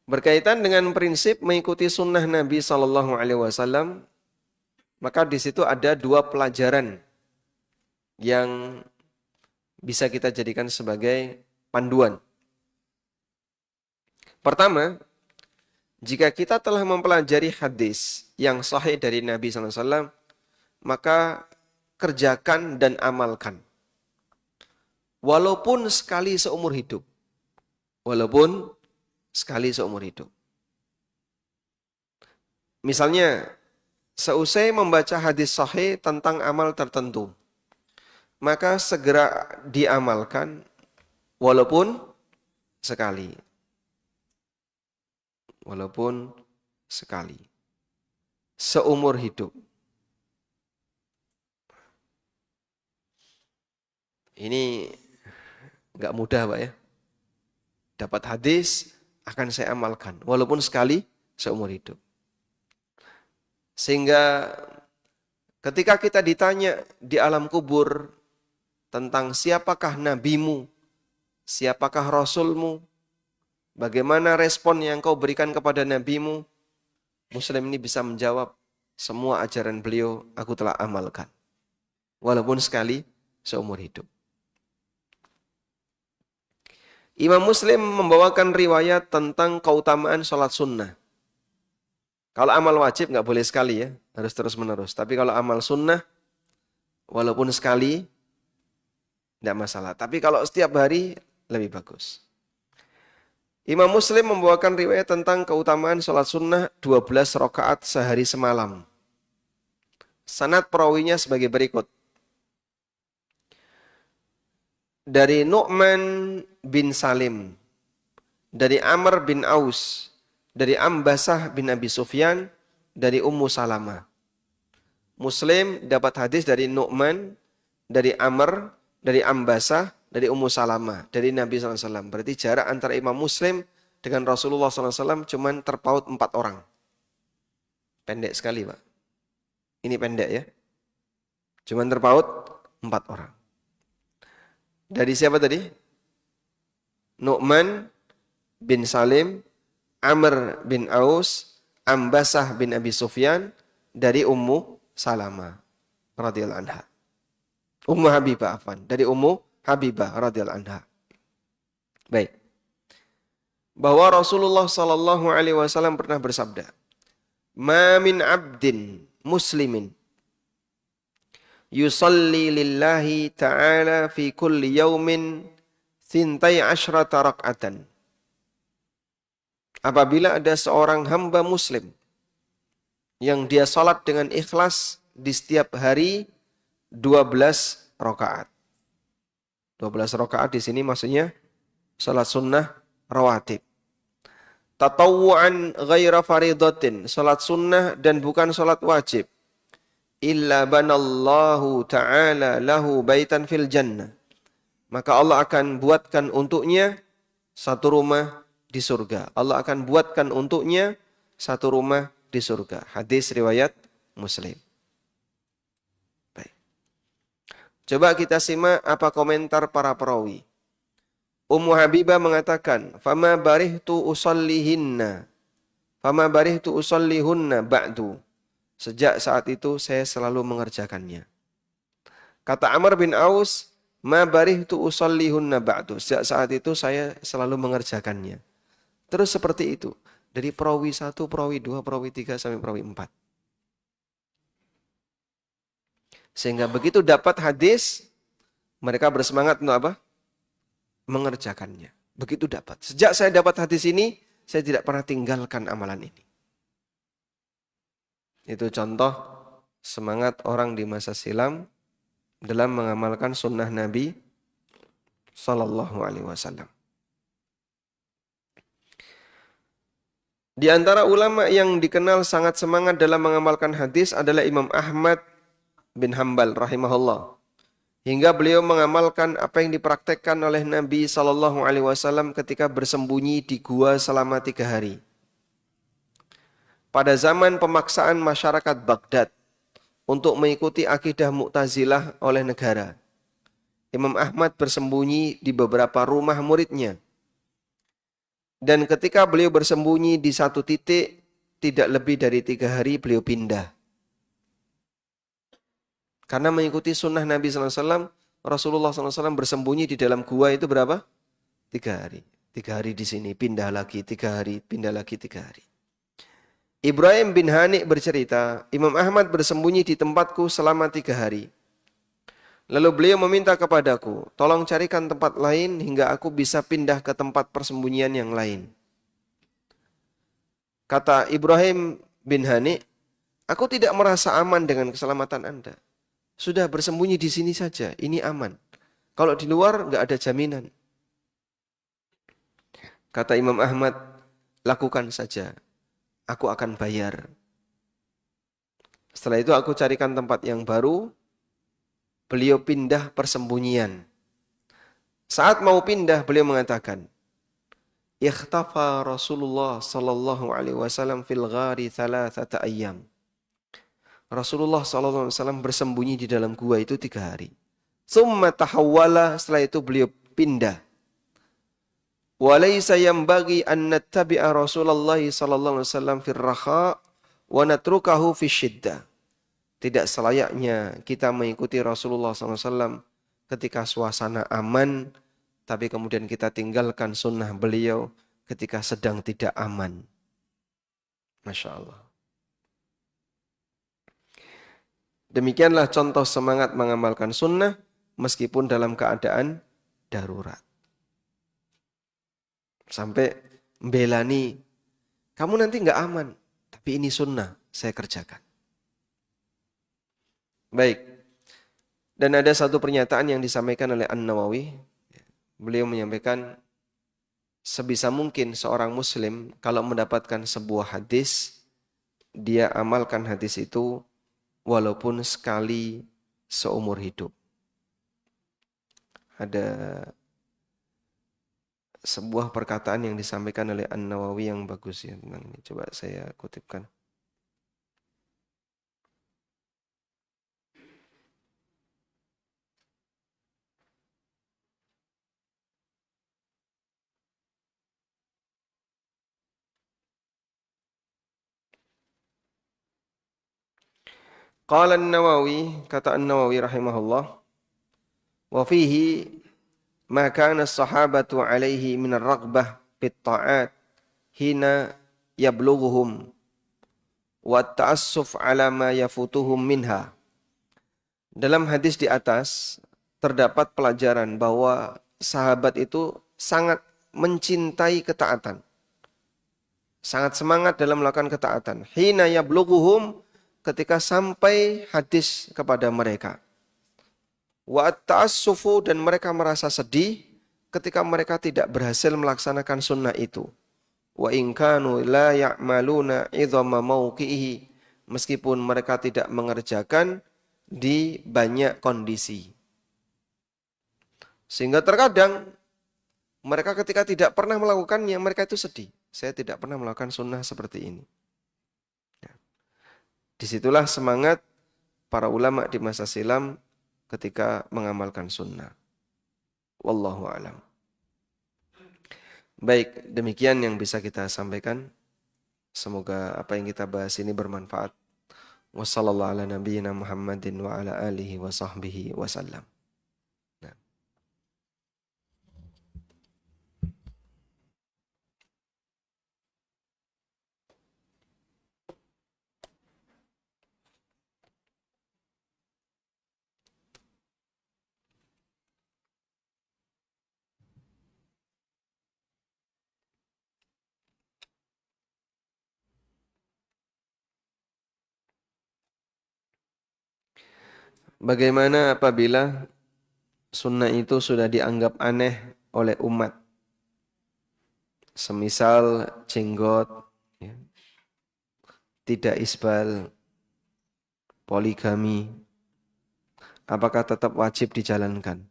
Berkaitan dengan prinsip mengikuti sunnah Nabi SAW, maka di situ ada 2 pelajaran yang bisa kita jadikan sebagai panduan. Pertama, jika kita telah mempelajari hadis yang sahih dari Nabi SAW, maka kerjakan dan amalkan. Walaupun sekali seumur hidup. Walaupun sekali seumur hidup. Misalnya, seusai membaca hadis sahih tentang amal tertentu, maka segera diamalkan walaupun sekali. Walaupun sekali. Seumur hidup. Ini enggak mudah Pak ya. Dapat hadis, akan saya amalkan. Walaupun sekali seumur hidup. Sehingga ketika kita ditanya di alam kubur tentang siapakah nabimu, siapakah rasulmu, bagaimana respon yang kau berikan kepada nabimu, Muslim ini bisa menjawab, semua ajaran beliau aku telah amalkan. Walaupun sekali seumur hidup. Imam Muslim membawakan riwayat tentang keutamaan sholat sunnah. Kalau amal wajib nggak boleh sekali ya, harus terus menerus. Tapi kalau amal sunnah, walaupun sekali, tidak masalah. Tapi kalau setiap hari, lebih bagus. Imam Muslim membawakan riwayat tentang keutamaan sholat sunnah 12 rakaat sehari semalam. Sanad perawinya sebagai berikut. Dari Nu'man bin Salim, dari Amr bin Aus, dari Ambasah bin Abi Sufyan, dari Ummu Salamah. Muslim dapat hadis dari Nu'man dari Amr, dari Ambasah, dari Ummu Salamah, dari Nabi SAW. Berarti jarak antara Imam Muslim dengan Rasulullah SAW cuman terpaut 4 orang. Pendek sekali, Pak. Ini pendek ya. Cuman terpaut 4 orang. Dari siapa tadi? Nu'man bin Salim, Amr bin Aus, Ambasah bin Abi Sufyan, dari Ummu Salamah radhiyallahu anha. Ummu Habibah afwan, dari Ummu Habibah radhiyallahu anha. Baik. Bahwa Rasulullah sallallahu alaihi wasallam pernah bersabda, "Ma min 'abdin muslimin yusalli lillahi ta'ala fi kulli yaumin thintai asyrata rak'atan." Apabila ada seorang hamba muslim yang dia salat dengan ikhlas di setiap hari 12 rakaat. 12 rakaat di sini maksudnya salat sunnah rawatib. Tatawu'an ghaira faridatin, salat sunnah dan bukan salat wajib. Illa banallahu ta'ala lahu baitan fil jannah. Maka Allah akan buatkan untuknya satu rumah di surga. Allah akan buatkan untuknya satu rumah di surga. Hadis riwayat Muslim. Baik. Coba kita simak apa komentar para perawi. Ummu Habibah mengatakan, "Fama barihtu usallihinna. Fama barihtu usallihunna ba'du." Sejak saat itu saya selalu mengerjakannya. Kata Amr bin Aus, "Ma barihtu usallihunna ba'du." Sejak saat itu saya selalu mengerjakannya. Terus seperti itu. Dari perawi 1, perawi 2, perawi 3, sampai perawi 4. Sehingga begitu dapat hadis, mereka bersemangat untuk apa? Mengerjakannya. Begitu dapat. Sejak saya dapat hadis ini, saya tidak pernah tinggalkan amalan ini. Itu contoh semangat orang di masa silam dalam mengamalkan sunnah Nabi Sallallahu Alaihi Wasallam. Di antara ulama yang dikenal sangat semangat dalam mengamalkan hadis adalah Imam Ahmad bin Hanbal rahimahullah. Hingga beliau mengamalkan apa yang dipraktekkan oleh Nabi Sallallahu Alaihi Wasallam ketika bersembunyi di gua selama 3 hari. Pada zaman pemaksaan masyarakat Baghdad untuk mengikuti akidah Mu'tazilah oleh negara, Imam Ahmad bersembunyi di beberapa rumah muridnya. Dan ketika beliau bersembunyi di satu titik, tidak lebih dari 3 hari beliau pindah. Karena mengikuti sunnah Nabi SAW, Rasulullah SAW bersembunyi di dalam gua itu berapa? 3 hari. 3 hari di sini, pindah lagi, 3 hari, pindah lagi, 3 hari. Ibrahim bin Hani bercerita, Imam Ahmad bersembunyi di tempatku selama 3 hari. Lalu beliau meminta kepadaku, tolong carikan tempat lain hingga aku bisa pindah ke tempat persembunyian yang lain. Kata Ibrahim bin Hani, aku tidak merasa aman dengan keselamatan Anda. Sudah bersembunyi di sini saja, ini aman. Kalau di luar nggak ada jaminan. Kata Imam Ahmad, lakukan saja. Aku akan bayar. Setelah itu aku carikan tempat yang baru. Beliau pindah persembunyian. Saat mau pindah, beliau mengatakan, "Ikhtafa Rasulullah sallallahu alaihi wasallam fil ghari 3 ayyam." Rasulullah sallallahu alaihi wasallam bersembunyi di dalam gua itu 3 hari. Tsumma tahawwala, setelah itu beliau pindah. Walaysa yanbaghi an nattabi'a Rasulullah sallallahu alaihi wasallam fil rakha wa natrukahu fi syiddah. Tidak selayaknya kita mengikuti Rasulullah SAW ketika suasana aman, tapi kemudian kita tinggalkan sunnah beliau ketika sedang tidak aman. Masya Allah. Demikianlah contoh semangat mengamalkan sunnah meskipun dalam keadaan darurat. Sampai membelani, kamu nanti nggak aman, tapi ini sunnah, saya kerjakan. Baik. Dan ada satu pernyataan yang disampaikan oleh An-Nawawi. Beliau menyampaikan, sebisa mungkin seorang muslim kalau mendapatkan sebuah hadis, dia amalkan hadis itu walaupun sekali seumur hidup. ada sebuah perkataan yang disampaikan oleh An-Nawawi yang bagus ya tentang ini. Coba saya kutipkan. Qala An-Nawawi, kata An-Nawawi rahimahullah, wa fihi ma kana as-sahabatu alaihi min ar-raghbah fit ta'at hina yablughuhum wa ta'assuf ala ma yafutuhum minha. Dalam hadis di atas terdapat pelajaran bahwa sahabat itu sangat mencintai ketaatan. Sangat semangat dalam melakukan ketaatan. Hina yablughuhum, ketika sampai hadis kepada mereka. Wa ta'assufu, dan mereka merasa sedih ketika mereka tidak berhasil melaksanakan sunnah itu. Wa in kanu la ya'maluna idhama mauqihi, meskipun mereka tidak mengerjakan di banyak kondisi. Sehingga terkadang mereka ketika tidak pernah melakukannya, mereka itu sedih. Saya tidak pernah melakukan sunnah seperti ini. Disitulah semangat para ulama di masa silam ketika mengamalkan sunnah. Wallahu a'lam. Baik, demikian yang bisa kita sampaikan. Semoga apa yang kita bahas ini bermanfaat. Wassallallahu ala nabiyyina Muhammadin wa ala alihi wa sahbihi wasallam. Bagaimana apabila sunnah itu sudah dianggap aneh oleh umat? Semisal jenggot, ya, tidak isbal, poligami, apakah tetap wajib dijalankan?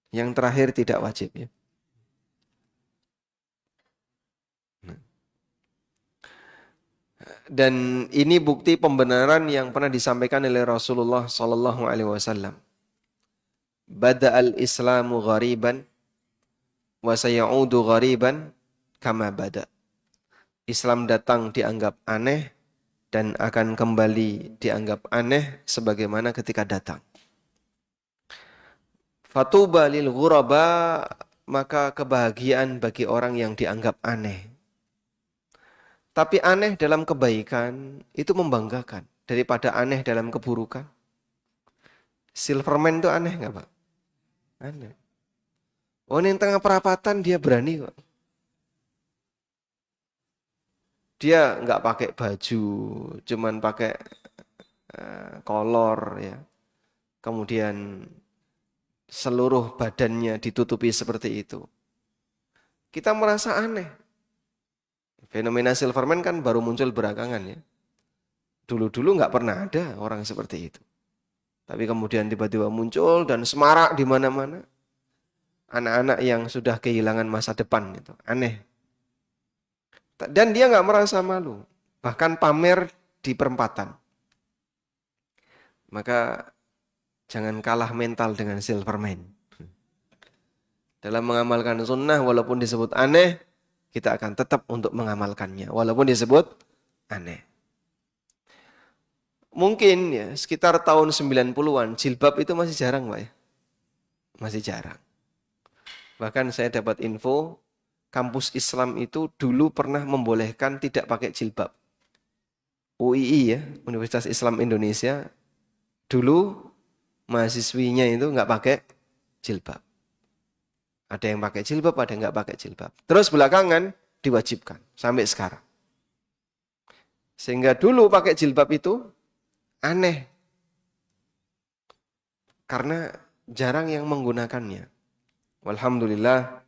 Yang terakhir tidak wajib ya. Dan ini bukti pembenaran yang pernah disampaikan oleh Rasulullah sallallahu alaihi wasallam. Bada'al Islamu ghariban wa sayaudu ghariban kama bada. Islam datang dianggap aneh dan akan kembali dianggap aneh sebagaimana ketika datang. Fatuba lil ghuraba, maka kebahagiaan bagi orang yang dianggap aneh. Tapi aneh dalam kebaikan itu membanggakan daripada aneh dalam keburukan. Silverman itu aneh nggak Pak? Aneh. Oh, ini tengah perapatan dia berani kok. Dia nggak pakai baju, cuman pakai kolor ya. Kemudian seluruh badannya ditutupi seperti itu. Kita merasa aneh. Fenomena Silverman kan baru muncul belakangan ya. Dulu-dulu nggak pernah ada orang seperti itu. Tapi kemudian tiba-tiba muncul dan semarak di mana-mana. Anak-anak yang sudah kehilangan masa depan itu aneh. Dan dia nggak merasa malu. Bahkan pamer di perempatan. Maka jangan kalah mental dengan Silverman. Dalam mengamalkan sunnah walaupun disebut aneh, kita akan tetap untuk mengamalkannya. Walaupun disebut aneh. Mungkin ya sekitar tahun 90-an jilbab itu masih jarang Pak ya. Masih jarang. Bahkan saya dapat info kampus Islam itu dulu pernah membolehkan tidak pakai jilbab. UII ya, Universitas Islam Indonesia, dulu mahasiswinya itu nggak pakai jilbab. Ada yang pakai jilbab, ada yang nggak pakai jilbab. Terus belakangan diwajibkan sampai sekarang. Sehingga dulu pakai jilbab itu aneh. Karena jarang yang menggunakannya. Alhamdulillah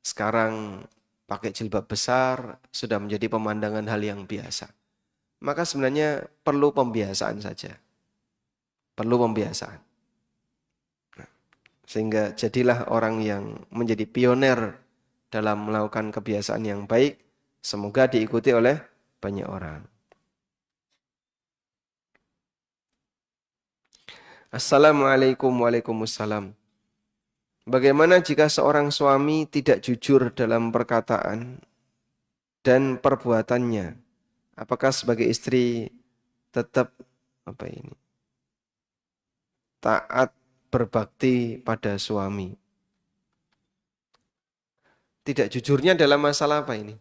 sekarang pakai jilbab besar sudah menjadi pemandangan hal yang biasa. Maka sebenarnya perlu pembiasaan saja. Perlu pembiasaan. Nah, Sehingga jadilah orang yang menjadi pioner dalam melakukan kebiasaan yang baik. Semoga diikuti oleh banyak orang. Assalamualaikum waalaikumsalam. Bagaimana jika seorang suami tidak jujur dalam perkataan dan perbuatannya? Apakah sebagai istri tetap apa ini? Taat berbakti pada suami? Tidak jujurnya dalam masalah apa ini?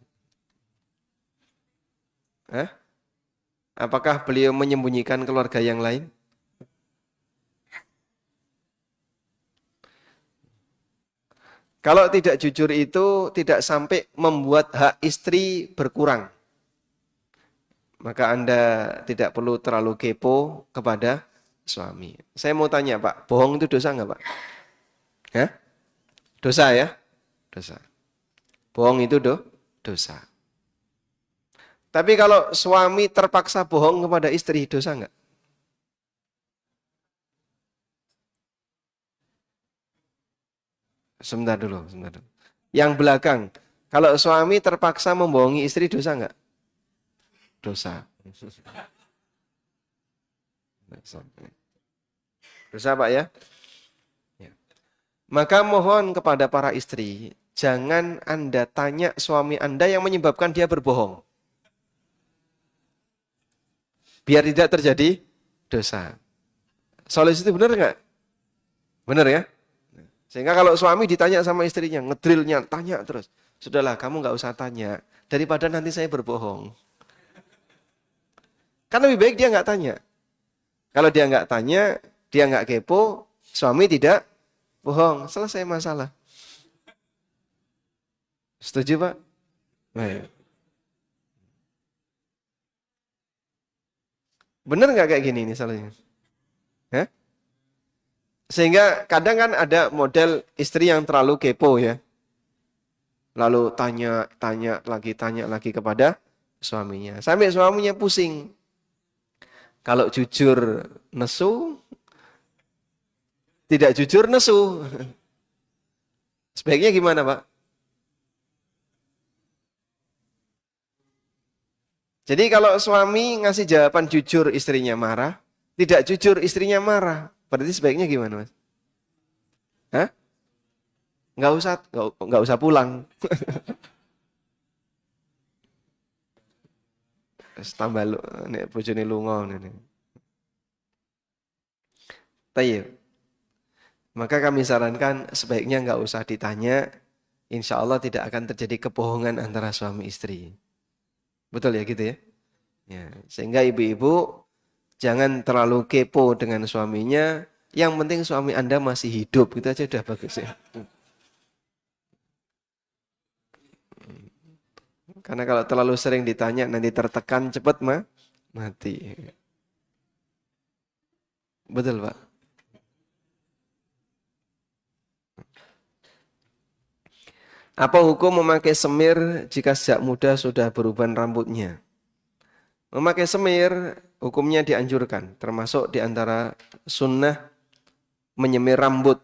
Hah? Apakah beliau menyembunyikan keluarga yang lain? Kalau tidak jujur itu tidak sampai membuat hak istri berkurang. Maka Anda tidak perlu terlalu kepo kepada suami. Saya mau tanya Pak, bohong itu dosa nggak Pak? Hah? Dosa ya? Dosa. Bohong itu dosa. Tapi kalau suami terpaksa bohong kepada istri, dosa nggak? Sebentar dulu, sebentar dulu. Yang belakang, kalau suami terpaksa membohongi istri, dosa nggak? Dosa. Dosa. Dosa Pak ya? Ya. Maka mohon kepada para istri, jangan Anda tanya suami Anda yang menyebabkan dia berbohong. Biar tidak terjadi dosa. Solusi itu benar nggak? Benar ya? Sehingga kalau suami ditanya sama istrinya, ngedrilnya, tanya terus. Sudahlah, kamu nggak usah tanya. Daripada nanti saya berbohong. Kan lebih baik dia nggak tanya. Kalau dia nggak tanya, dia nggak kepo, suami tidak bohong. Selesai masalah. Setuju Pak? Baik. Bener nggak kayak gini nih salahnya? Hah? Sehingga kadang kan ada model istri yang terlalu kepo ya. Lalu tanya lagi kepada suaminya. Sampai suaminya pusing. Kalau jujur nesu, tidak jujur nesu. Sebaiknya gimana Pak? Jadi kalau suami ngasih jawaban jujur istrinya marah, tidak jujur istrinya marah. Berarti sebaiknya gimana Mas? Hah? Nggak usah pulang. Tambah lu, nek bojone lunga ngene. Tayyib. Maka kami sarankan sebaiknya nggak usah ditanya. Insya Allah tidak akan terjadi kebohongan antara suami istri. Betul ya gitu ya? Ya, sehingga ibu-ibu jangan terlalu kepo dengan suaminya. Yang penting suami Anda masih hidup. Gitu aja udah bagus ya. Karena kalau terlalu sering ditanya nanti tertekan cepat mati. Betul Pak. Apa hukum memakai semir jika sejak muda sudah beruban rambutnya? Memakai semir hukumnya dianjurkan, termasuk diantara sunnah menyemir rambut.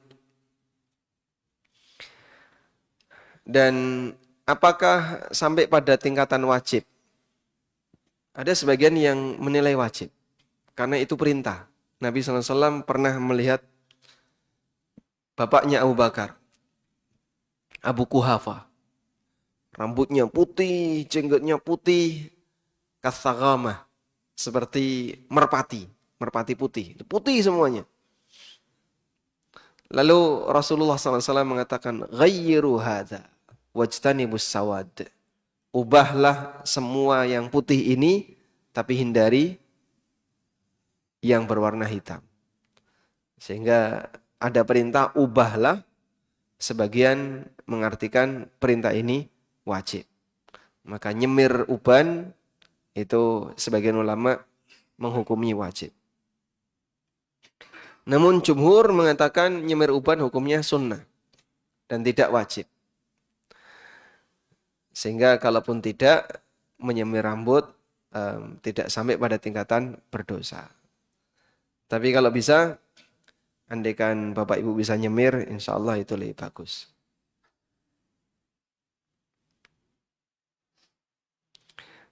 Dan apakah sampai pada tingkatan wajib? Ada sebagian yang menilai wajib, karena itu perintah. Nabi SAW pernah melihat bapaknya Abu Bakar, Abu Kuhafa. Rambutnya putih, jenggotnya putih, kathagamah, seperti merpati, merpati putih. Putih semuanya. Lalu Rasulullah SAW mengatakan, "Ghayyiru hadza wajtanibus sawad." Ubahlah semua yang putih ini, tapi hindari yang berwarna hitam. Sehingga ada perintah ubahlah, sebagian mengartikan perintah ini wajib. Maka nyemir uban itu sebagian ulama menghukumi wajib. Namun jumhur mengatakan nyemir uban hukumnya sunnah dan tidak wajib. Sehingga kalaupun tidak menyemir rambut tidak sampai pada tingkatan berdosa. Tapi kalau bisa Andaikan Bapak Ibu bisa nyemir, insya Allah itu lebih bagus.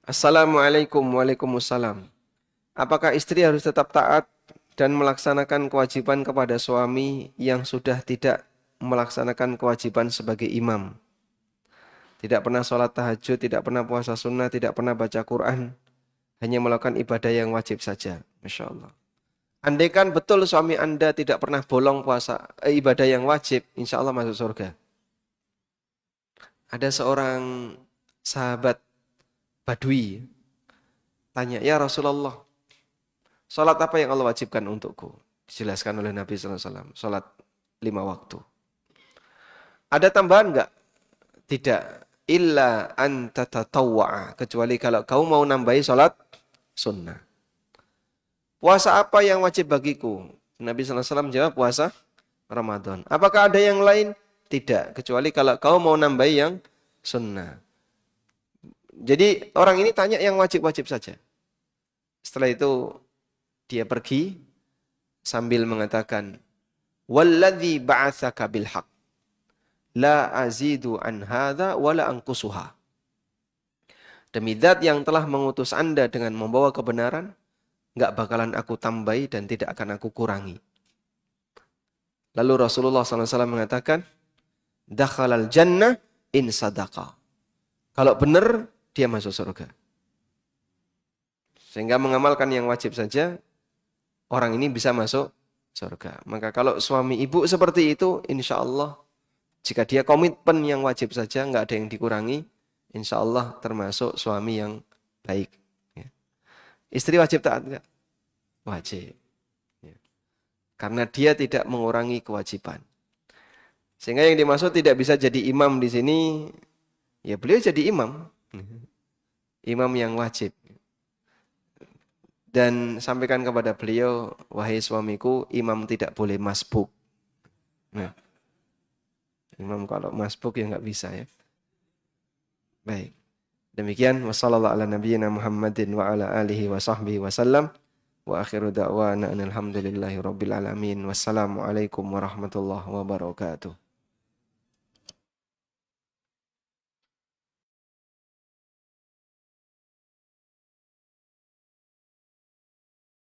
Assalamualaikum, waalaikumsalam. Apakah istri harus tetap taat dan melaksanakan kewajiban kepada suami yang sudah tidak melaksanakan kewajiban sebagai imam? Tidak pernah sholat tahajud, tidak pernah puasa sunnah, tidak pernah baca Quran, hanya melakukan ibadah yang wajib saja. Masya Allah. Andaikan betul suami Anda tidak pernah bolong ibadah yang wajib, insya Allah masuk surga. Ada seorang sahabat Badui tanya, ya Rasulullah, sholat apa yang Allah wajibkan untukku? Dijelaskan oleh Nabi SAW, sholat 5 waktu. Ada tambahan enggak? Tidak. Illa anta tatawwa'a. Kecuali kalau kau mau nambahi sholat sunnah. Puasa apa yang wajib bagiku? Nabi SAW jawab puasa Ramadan. Apakah ada yang lain? Tidak. Kecuali kalau kau mau nambahi yang sunnah. Jadi orang ini tanya yang wajib-wajib saja. Setelah itu dia pergi sambil mengatakan, Walladzi ba'atsaka bil haqq la azidu an hadza wala anqusuha. Demi zat yang telah mengutus Anda dengan membawa kebenaran, enggak bakalan aku tambahi dan tidak akan aku kurangi. Lalu Rasulullah SAW mengatakan, dakhalal jannah in sadaqa. Kalau benar, dia masuk surga. Sehingga mengamalkan yang wajib saja, orang ini bisa masuk surga. Maka kalau suami ibu seperti itu, insya Allah, jika dia komitmen yang wajib saja, nggak ada yang dikurangi, insya Allah termasuk suami yang baik. Ya. Istri wajib taat nggak? Wajib. Ya. Karena dia tidak mengurangi kewajiban. Sehingga yang dimaksud tidak bisa jadi imam di sini, ya beliau jadi imam. Imam yang wajib. Dan sampaikan kepada beliau, wahai suamiku, imam tidak boleh masbuk. Nah, imam kalau masbuk ya nggak bisa ya. Baik. Demikian wassallallahu ala nabiyyina Muhammadin wa ala alihi wa sahbihi wasallam. Wa akhiru da'wana alhamdulillahi rabbil alamin. Wassalamualaikum warahmatullahi wabarakatuh.